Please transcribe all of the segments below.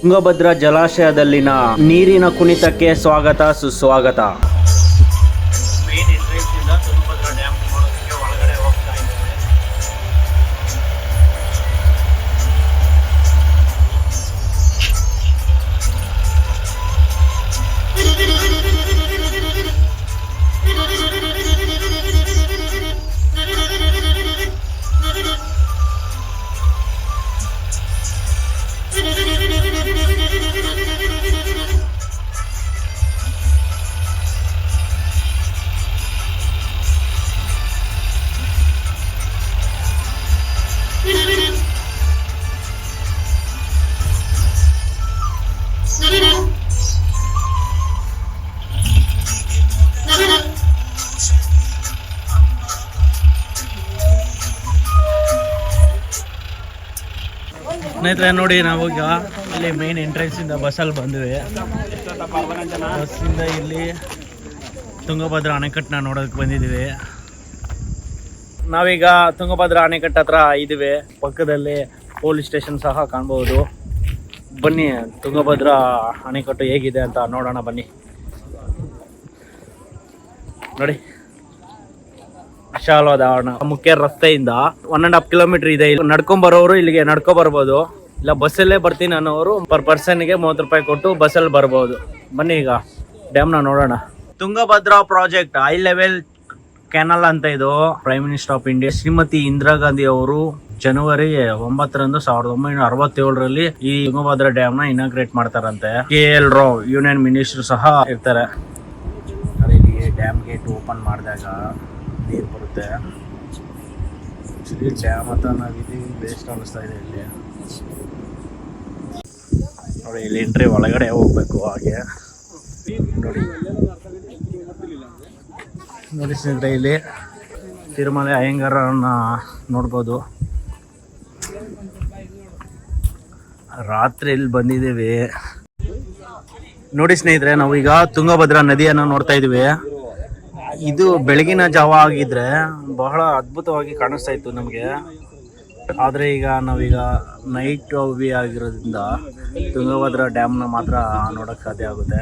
ತುಂಗಭದ್ರಾ ಜಲಾಶಯದಲ್ಲಿನ ನೀರಿನ ಕುಣಿತಕ್ಕೆ ಸ್ವಾಗತ ಸುಸ್ವಾಗತ. ಮೇನ್ ಎಂಟ್ರೆನ್ಸ್ ಇಂದ ತುಂಗಭದ್ರಾ ಡ್ಯಾಮ್ ನೋಡೋದಕ್ಕೆ ಒಳಗಡೆ ಹೋಗ್ತಾ ಇದ್ದೇವೆ. ಸ್ನೇಹಿತರೆ ನೋಡಿ, ನಾವೀಗ ಇಲ್ಲಿ ಮೇನ್ ಎಂಟ್ರೆನ್ಸ್ ಇಂದ ಬಸ್ಸಲ್ಲಿ ಬಂದ್ವಿ. ಬಸ್ಸಿಂದ ಇಲ್ಲಿ ತುಂಗಭದ್ರಾ ಅಣೆಕಟ್ಟನ್ನ ನೋಡೋದಕ್ಕೆ ಬಂದಿದ್ದೀವಿ. ನಾವೀಗ ತುಂಗಭದ್ರಾ ಅಣೆಕಟ್ಟು ಹತ್ರ ಇದ್ದೀವಿ. ಪಕ್ಕದಲ್ಲಿ ಪೊಲೀಸ್ ಸ್ಟೇಷನ್ ಸಹ ಕಾಣ್ಬೋದು. ಬನ್ನಿ ತುಂಗಭದ್ರಾ ಅಣೆಕಟ್ಟು ಹೇಗಿದೆ ಅಂತ ನೋಡೋಣ ಬನ್ನಿ. ನೋಡಿ, ವಿಶಾಲವಾದ ಮುಖ್ಯ ರಸ್ತೆಯಿಂದ 1.5 ಕಿಲೋಮೀಟರ್ ಇದೆ. ಇಲ್ಲಿ ನಡ್ಕೊಂಬರೋರು ಇಲ್ಲಿಗೆ ನಡ್ಕೊ ಬರ್ಬೋದು, ಇಲ್ಲ ಬಸ್ಸಲ್ಲೇ ಬರ್ತೀನಿ ಅನ್ನೋರು ಪರ್ ಪರ್ಸನ್ಗೆ 30 ರೂಪಾಯಿ ಕೊಟ್ಟು ಬಸ್ಸಲ್ಲಿ ಬರ್ಬೋದು. ಬನ್ನಿ ಈಗ ಡ್ಯಾಮ್ನ ನೋಡೋಣ. Tungabhadra project high level canal ಅಂತ ಇದು. Prime minister of India Shrimati Indira Gandhi ಅವರು ಜನವರಿ 9ರಂದು 1967ರಲ್ಲಿ ಈ ತುಂಗಭದ್ರಾ ಡ್ಯಾಮ್ ನ ಇನಾಗ್ರೇಟ್ ಮಾಡ್ತಾರಂತೆ. KL ರಾವ್ ಯೂನಿಯನ್ ಮಿನಿಸ್ಟರ್ ಸಹ ಇರ್ತಾರೆ. ಡ್ಯಾಮ್ ಗೇಟ್ ಓಪನ್ ಮಾಡಿದಾಗ ನೀರು ಬರುತ್ತೆ. ಡ್ಯಾಮ್ ಹತ್ರ ನಾವಿದ್ದೀವಿ, ಬೇಸ್ಟ್ ಅನ್ನಿಸ್ತಾ ಇದೆ ಇಲ್ಲಿ ನೋಡಿ. ಇಲ್ಲಿ ಎಂಟ್ರಿ ಒಳಗಡೆ ಹೋಗ್ಬೇಕು. ಹಾಗೆ ನೋಡಿ ಸ್ನೇಹಿತರೆ, ಇಲ್ಲಿ ತಿರುಮಲೆ ಅಯ್ಯಂಗಾರನ್ನ ನೋಡ್ಬೋದು. ರಾತ್ರಿ ಇಲ್ಲಿ ಬಂದಿದ್ದೀವಿ. ನೋಡಿ ಸ್ನೇಹಿತರೆ, ನಾವೀಗ ತುಂಗಭದ್ರಾ ನದಿಯನ್ನು ನೋಡ್ತಾ ಇದೀವಿ. ಇದು ಬೆಳಗಿನ ಜಾವ ಆಗಿದ್ರೆ ಬಹಳ ಅದ್ಭುತವಾಗಿ ಕಾಣಿಸ್ತಾ ಇತ್ತು ನಮಗೆ. ಆದರೆ ಈಗ ನಾವೀಗ ನೈಟ್ ವ್ಯೂ ಆಗಿರೋದ್ರಿಂದ ತುಂಗಭದ್ರಾ ಡ್ಯಾಮ್ನ ಮಾತ್ರ ನೋಡೋಕ್ಕೆ ಸಾಧ್ಯ ಆಗುತ್ತೆ.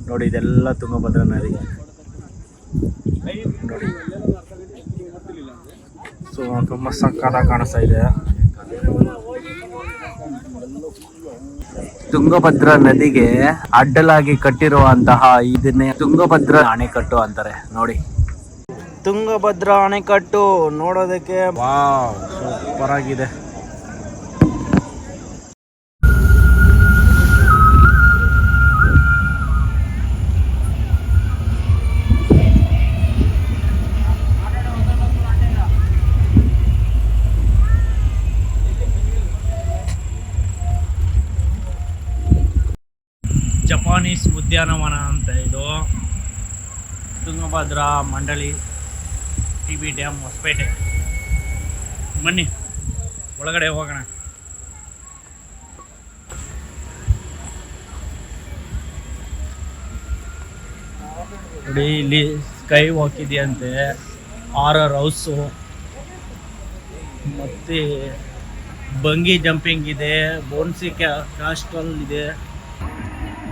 ನೋಡಿ, ಇದೆಲ್ಲ ತುಂಗಭದ್ರಾ ನದಿ ನೋಡಿ. ಸೊ ತುಂಬ ಸಕ್ಕತ್ತಾಗಿ ಕಾಣಿಸ್ತಾ ಇದೆ. ತುಂಗಭದ್ರಾ ನದಿಗೆ ಅಡ್ಡಲಾಗಿ ಕಟ್ಟಿರುವಂತಹ ಇದನ್ನೇ ತುಂಗಭದ್ರಾ ಅಣೆಕಟ್ಟು ಅಂತಾರೆ. ನೋಡಿ, ತುಂಗಭದ್ರಾ ಅಣೆಕಟ್ಟು ನೋಡೋದಕ್ಕೆ ವಾವ್ ಸೂಪರ್ ಆಗಿದೆ. ಜಪಾನೀಸ್ ಉದ್ಯಾನವನ ಅಂತ ಇದು. ತುಂಗಭದ್ರಾ ಮಂಡಳಿ TB ಡ್ಯಾಮ್ ಹೊಸಪೇಟೆ. ಬನ್ನಿ ಒಳಗಡೆ ಹೋಗೋಣ. ನೋಡಿ, ಇಲ್ಲಿ ಸ್ಕೈ ವಾಕ್ ಇದೆಯಂತೆ, ಹಾರರ್ ಹೌಸು, ಮತ್ತು ಬಂಗಿ ಜಂಪಿಂಗ್ ಇದೆ, ಬೋನ್ಸಿ ಕ್ಯಾಸ್ಟಲ್ ಇದೆ.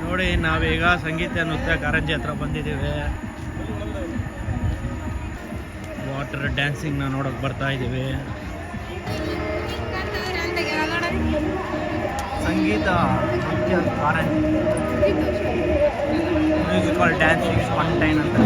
ನೋಡಿ, ನಾವೀಗ ಸಂಗೀತ ನೃತ್ಯ ಕಾರಂಜಿ ಹತ್ರ ಬಂದಿದ್ದೀವಿ. ವಾಟರ್ ಡ್ಯಾನ್ಸಿಂಗ್ನ ನೋಡೋಕೆ ಬರ್ತಾ ಇದ್ದೀವಿ. ಸಂಗೀತ ನೃತ್ಯ ಕಾರಂಜಿ ಮ್ಯೂಸಿಕಲ್ ಡ್ಯಾನ್ಸಿಂಗ್ ಸ್ಪಂಟೈನ್ ಅಂತ.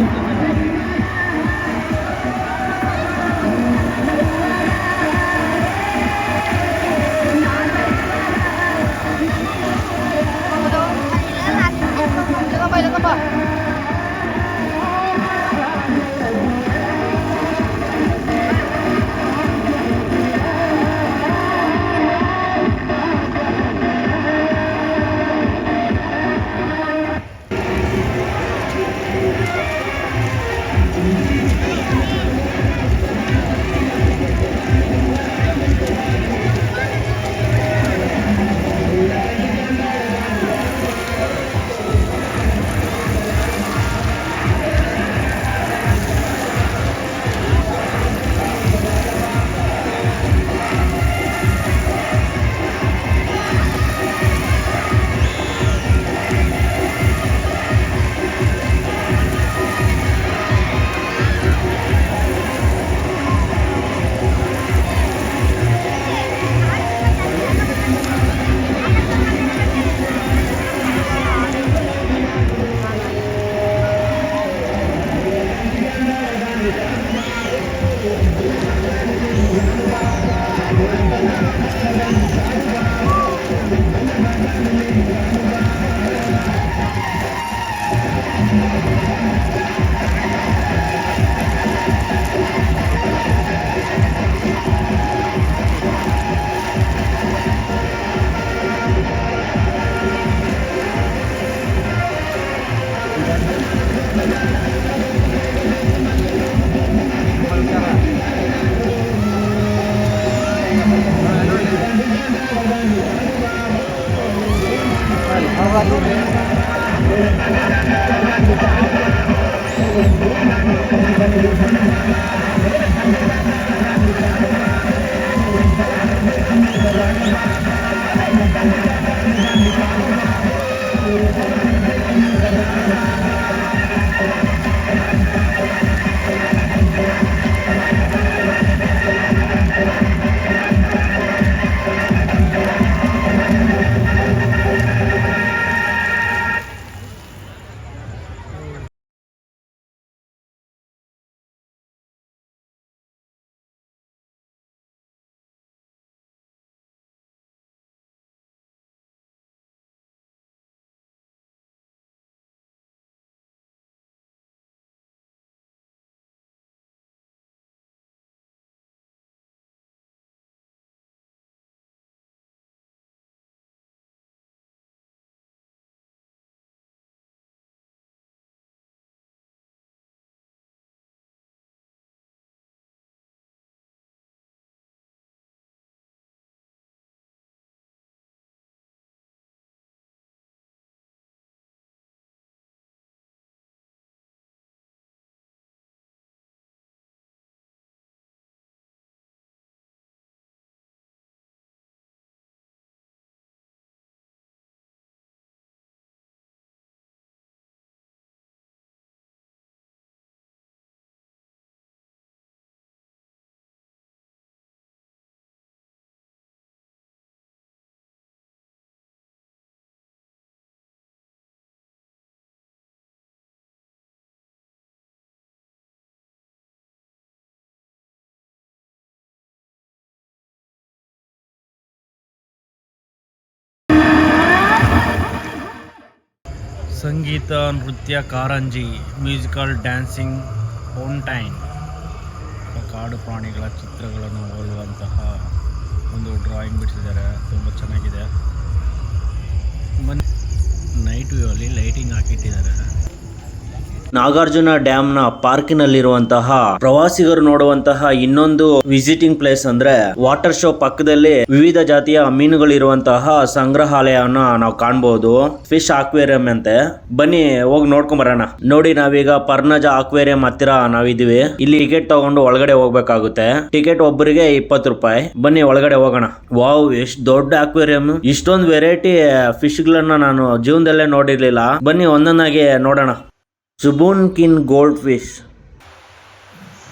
ಸಂಗೀತ, ನೃತ್ಯ, ಕಾರಂಜಿ, ಮ್ಯೂಸಿಕಲ್, ಡ್ಯಾನ್ಸಿಂಗ್, ಫೌಂಟೈನ್, ಕಾಡು ಪ್ರಾಣಿಗಳ ಚಿತ್ರಗಳನ್ನು ಹೋಲುವಂತಹ ಒಂದು ಡ್ರಾಯಿಂಗ್ ಬಿಡಿಸಿದ್ದಾರೆ. ತುಂಬ ಚೆನ್ನಾಗಿದೆ. ನೈಟ್ ವ್ಯೂ ಅಲ್ಲಿ ಲೈಟಿಂಗ್ ಹಾಕಿಟ್ಟಿದ್ದಾರೆ. ನಾಗಾರ್ಜುನ ಡ್ಯಾಮ್ ನ ಪಾರ್ಕಿನಲ್ಲಿರುವಂತಹ ಪ್ರವಾಸಿಗರು ನೋಡುವಂತಹ ಇನ್ನೊಂದು ವಿಸಿಟಿಂಗ್ ಪ್ಲೇಸ್ ಅಂದ್ರೆ ವಾಟರ್ ಶೋ ಪಕ್ಕದಲ್ಲಿ ವಿವಿಧ ಜಾತಿಯ ಮೀನುಗಳಿರುವಂತಹ ಸಂಗ್ರಹಾಲಯವನ್ನ ನಾವು ಕಾಣಬಹುದು. ಫಿಶ್ ಆಕ್ವೇರಿಯಂ ಅಂತೆ. ಬನ್ನಿ ಹೋಗಿ ನೋಡ್ಕೊಂಡ್ ಬರೋಣ. ನೋಡಿ, ನಾವೀಗ ಪರ್ನಜ ಆಕ್ವೇರಿಯಂ ಹತ್ತಿರ ನಾವಿದೀವಿ. ಇಲ್ಲಿ ಟಿಕೆಟ್ ತಗೊಂಡು ಒಳಗಡೆ ಹೋಗ್ಬೇಕಾಗುತ್ತೆ. ಟಿಕೆಟ್ ಒಬ್ಬರಿಗೆ 20 ರೂಪಾಯಿ. ಬನ್ನಿ ಒಳಗಡೆ ಹೋಗೋಣ. ವಾವ್, ಎಷ್ಟು ದೊಡ್ಡ ಆಕ್ವೇರಿಯಂ! ಇಷ್ಟೊಂದು ವೆರೈಟಿ ಫಿಶ್ ಗಳನ್ನ ನಾನು ಜೀವನದಲ್ಲೇ ನೋಡಿರ್ಲಿಲ್ಲ. ಬನ್ನಿ ಒಂದೊಂದಾಗಿ ನೋಡೋಣ. Shubunkin goldfish,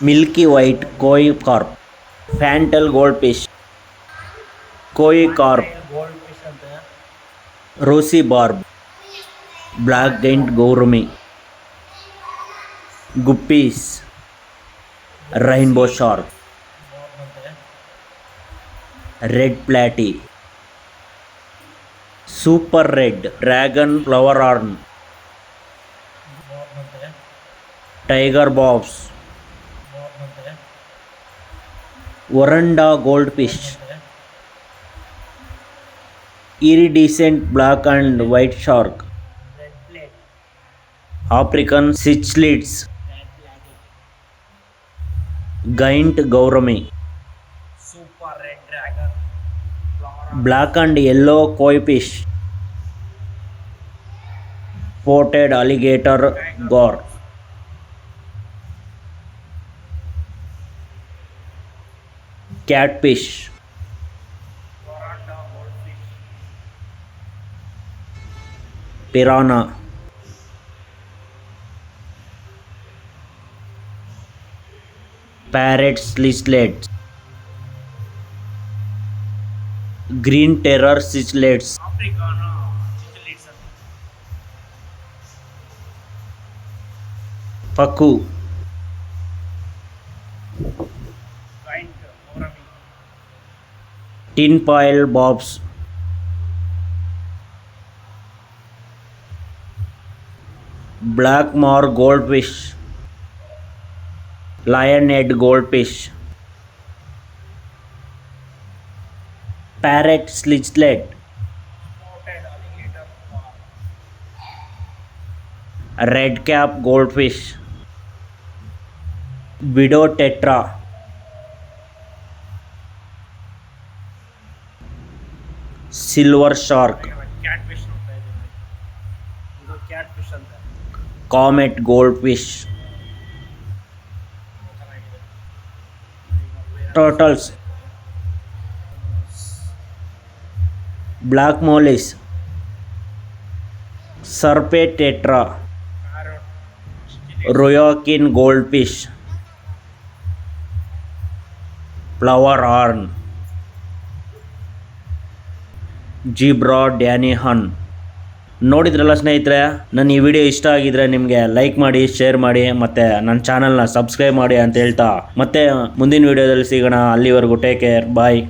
milky white koi carp, fantail goldfish, koi carp, rosy barb, black giant gourami, guppies, rainbow shark, red platy, super red, dragon flowerhorn, tiger barbs, oranda goldfish, iridescent black and white shark, African cichlids, giant gourami, black and yellow koi fish, spotted alligator gar, catfish, piranha, parrot cichlids, green terror cichlids, paku, tin foil bobs, black mar goldfish, lionhead goldfish, parrot cichlet, red cap goldfish, widow tetra, silver shark, comet goldfish, turtles, black mollies, serpae tetra, ryukin goldfish, flowerhorn, zebra danio. ನೋಡಿದ್ರಲ್ಲ ಸ್ನೇಹಿತರೆ, ನನ್ನ ಈ video ಇಷ್ಟ ಆಗಿದ್ರೆ ನಿಮಗೆ like ಮಾಡಿ, share ಮಾಡಿ, ಮತ್ತು ನನ್ನ ಚಾನಲ್ನ ಸಬ್ಸ್ಕ್ರೈಬ್ ಮಾಡಿ ಅಂತ ಹೇಳ್ತಾ ಮತ್ತೆ ಮುಂದಿನ ವಿಡಿಯೋದಲ್ಲಿ ಸಿಗೋಣ. ಅಲ್ಲಿವರೆಗೂ ಟೇಕ್ ಕೇರ್, ಬಾಯ್.